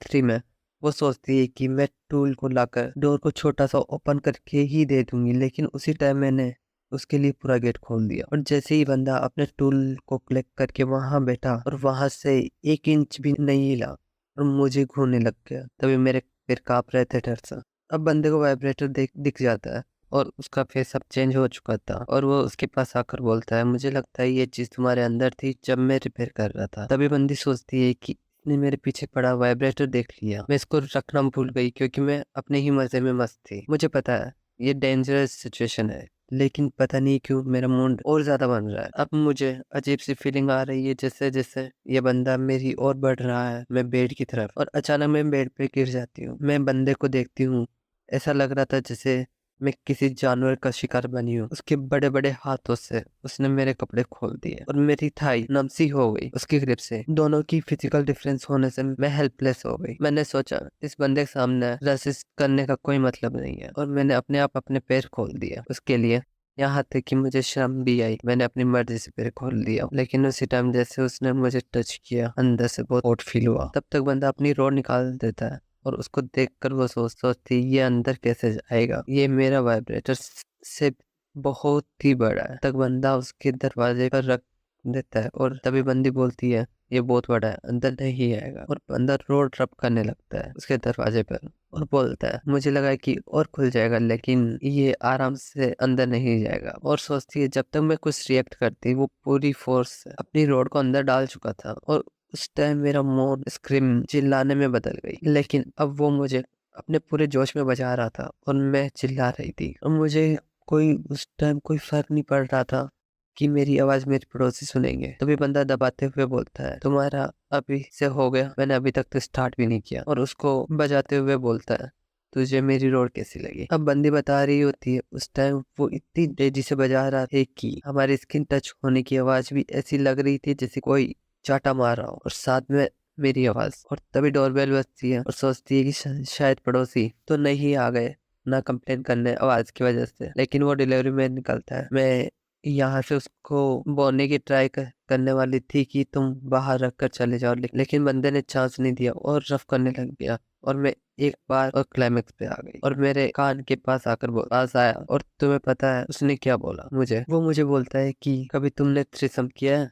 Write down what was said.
3 में वो सोचती है कि मैं टूल को लाकर डोर को छोटा सा ओपन करके ही दे दूंगी, लेकिन उसी टाइम मैंने उसके लिए पूरा गेट खोल दिया। और जैसे ही बंदा अपने टूल को कलेक्ट करके वहां बैठा और वहां से 1 इंच भी नहीं हिला और मुझे घूरने लग गया। तभी मेरे पैर कांप रहे थे डर से। अब बंदे को वाइब्रेटर दिख जाता है और उसका फेस अब चेंज हो चुका था और वो उसके पास आकर बोलता है, मुझे लगता है ये चीज तुम्हारे अंदर थी जब मैं रिपेयर कर रहा था। तभी बंदी सोचती है कि इसने मेरे पीछे पड़ा वाइब्रेटर देख लिया। मैं इसको रखना भूल गई क्योंकि मैं अपने ही मजे में मस्त थी। मुझे पता है ये डेंजरस सिचुएशन है, लेकिन पता नहीं क्यों मेरा मूड और ज्यादा बन रहा है। अब मुझे अजीब सी फीलिंग आ रही है, जैसे जैसे ये बंदा मेरी ओर बढ़ रहा है मैं बेड की तरफ, और अचानक मैं बेड पे गिर जाती हूँ। मैं बंदे को देखती हूँ, ऐसा लग रहा था जैसे मैं किसी जानवर का शिकार बनी हूँ। उसके बड़े बड़े हाथों से उसने मेरे कपड़े खोल दिए और मेरी थाई नम सी हो गई उसकी ग्रिप से। दोनों की फिजिकल डिफरेंस होने से मैं हेल्पलेस हो गई। मैंने सोचा इस बंदे के सामने रेसिस्ट करने का कोई मतलब नहीं है और मैंने अपने आप अपने पैर खोल दिया उसके लिए। यहाँ तक कि मुझे शर्म भी आई, मैंने अपनी मर्जी से पैर खोल दिया। लेकिन उसी टाइम जैसे उसने मुझे टच किया, अंदर से बहुत ऑड फील हुआ। तब तक बंदा अपनी रोड निकाल देता है और उसको देखकर वो सोचती ये अंदर कैसे जाएगा, ये मेरा वाइब्रेटर से बहुत ही बड़ा है। तक बंदा उसके दरवाजे पर रख देता है और तभी बंदी बोलती है ये बहुत बड़ा है, अंदर नहीं आएगा। और बंदा रोड रब करने लगता है उसके दरवाजे पर और बोलता है मुझे लगा कि और खुल जाएगा, लेकिन ये आराम से अंदर नहीं जाएगा। और सोचती है जब तक मैं कुछ रिएक्ट करती वो पूरी फोर्स से अपनी रोड को अंदर डाल चुका था। और उस टाइम मेरा मोड स्क्रीम चिल्लाने में बदल गई, लेकिन अब वो मुझे अपने पूरे जोश में बजा रहा था और मैं चिल्ला रही थी। और मुझे कोई उस टाइम कोई फर्क नहीं पड़ रहा था कि मेरी आवाज मेरे पड़ोसी सुनेंगे। तभी बंदा दबाते हुए बोलता है तुम्हारा अभी से हो गया, मैंने अभी तक तो स्टार्ट भी नहीं किया। और उसको बजाते हुए बोलता है तुझे मेरी रोड कैसी लगी। अब बंदी बता रही होती है उस टाइम वो इतनी तेजी से बजा रहा है कि हमारी स्किन टच होने की आवाज भी ऐसी लग रही थी जैसे कोई चाटा मार रहा हो, और साथ में मेरी आवाज। और तभी डोरबेल बजती है और सोचती है कि शायद पड़ोसी तो नहीं आ गए ना कंप्लेन करने आवाज की वजह से। लेकिन वो डिलीवरी मैन निकलता है। मैं यहाँ से उसको बोलने की ट्राई करने वाली थी कि तुम बाहर रख कर चले जाओ, लेकिन बंदे ने चांस नहीं दिया और रफ करने लग गया। और मैं एक बार और क्लाइमेक्स पे आ गई और मेरे कान के पास आकर पास आया। और तुम्हें पता है उसने क्या बोला मुझे? वो मुझे बोलता है कि कभी तुमने थ्रीसम किया है?